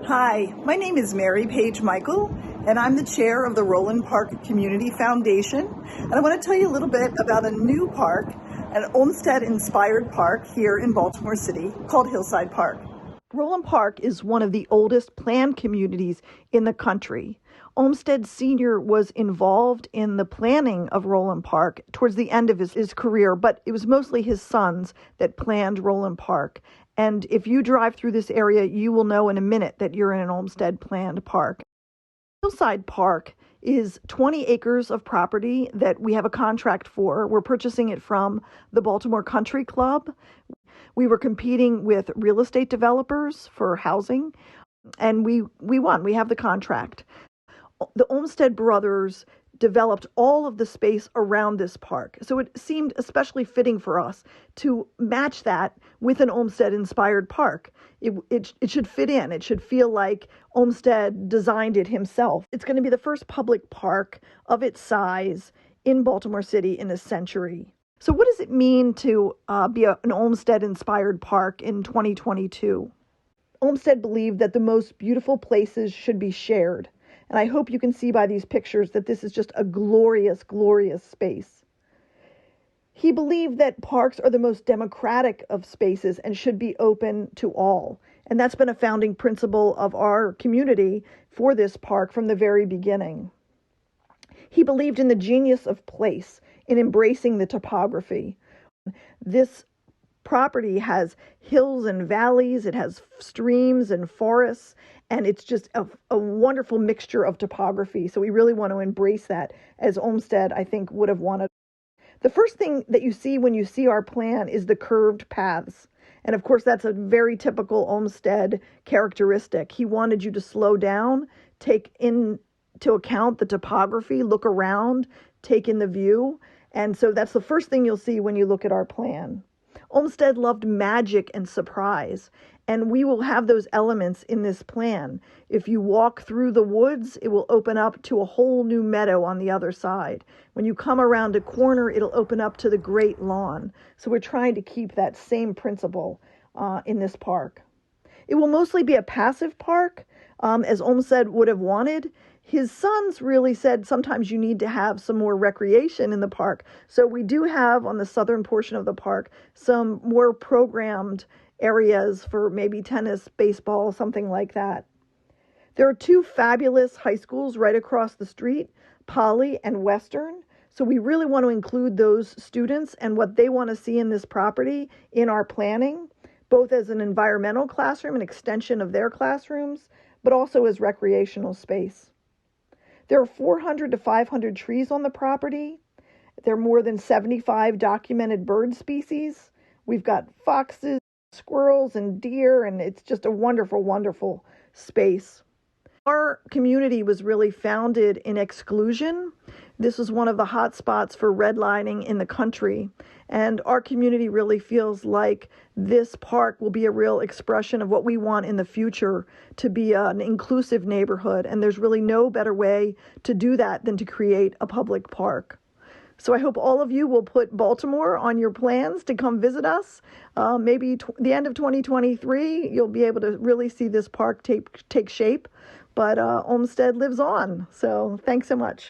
Hi, my name is Mary Page Michael, and I'm the chair of the Roland Park Community Foundation. And I want to tell you a little bit about a new park, an Olmsted-inspired park here in Baltimore City called Hillside Park. Roland Park is one of the oldest planned communities in the country. Olmsted Sr. was involved in the planning of Roland Park towards the end of his career, but it was mostly his sons that planned Roland Park. And if you drive through this area, you will know in a minute that you're in an Olmsted planned park. Hillside Park is 20 acres of property that we have a contract for. We're purchasing it from the Baltimore Country Club. We were competing with real estate developers for housing, and we won. We have the contract. The Olmsted Brothers developed all of the space around this park. So it seemed especially fitting for us to match that with an Olmsted-inspired park. It should fit in. It should feel like Olmsted designed it himself. It's going to be the first public park of its size in Baltimore City in a century. So what does it mean to be an Olmsted-inspired park in 2022? Olmsted believed that the most beautiful places should be shared. And I hope you can see by these pictures that this is just a glorious, glorious space. He believed that parks are the most democratic of spaces and should be open to all. And that's been a founding principle of our community for this park from the very beginning. He believed in the genius of place, in embracing the topography. This property has hills and valleys, it has streams and forests, and it's just a wonderful mixture of topography. So we really want to embrace that, as Olmsted, I think, would have wanted. The first thing that you see when you see our plan is the curved paths. And of course, that's a very typical Olmsted characteristic. He wanted you to slow down, take into account the topography, look around, take in the view. And so that's the first thing you'll see when you look at our plan. Olmsted loved magic and surprise, and we will have those elements in this plan. If you walk through the woods, it will open up to a whole new meadow on the other side. When you come around a corner, it'll open up to the great lawn. So we're trying to keep that same principle in this park. It will mostly be a passive park, as Olmsted would have wanted. His sons really said sometimes you need to have some more recreation in the park. So we do have on the southern portion of the park some more programmed areas for maybe tennis, baseball, something like that. There are two fabulous high schools right across the street, Poly and Western. So we really want to include those students and what they want to see in this property in our planning, both as an environmental classroom, an extension of their classrooms, but also as recreational space. There are 400 to 500 trees on the property. There are more than 75 documented bird species. We've got foxes, squirrels, and deer, and it's just a wonderful, wonderful space. Our community was really founded in exclusion. This was one of the hot spots for redlining in the country. And our community really feels like this park will be a real expression of what we want in the future to be an inclusive neighborhood. And there's really no better way to do that than to create a public park. So I hope all of you will put Baltimore on your plans to come visit us. Maybe the end of 2023, you'll be able to really see this park take shape. But Olmsted lives on. So thanks so much.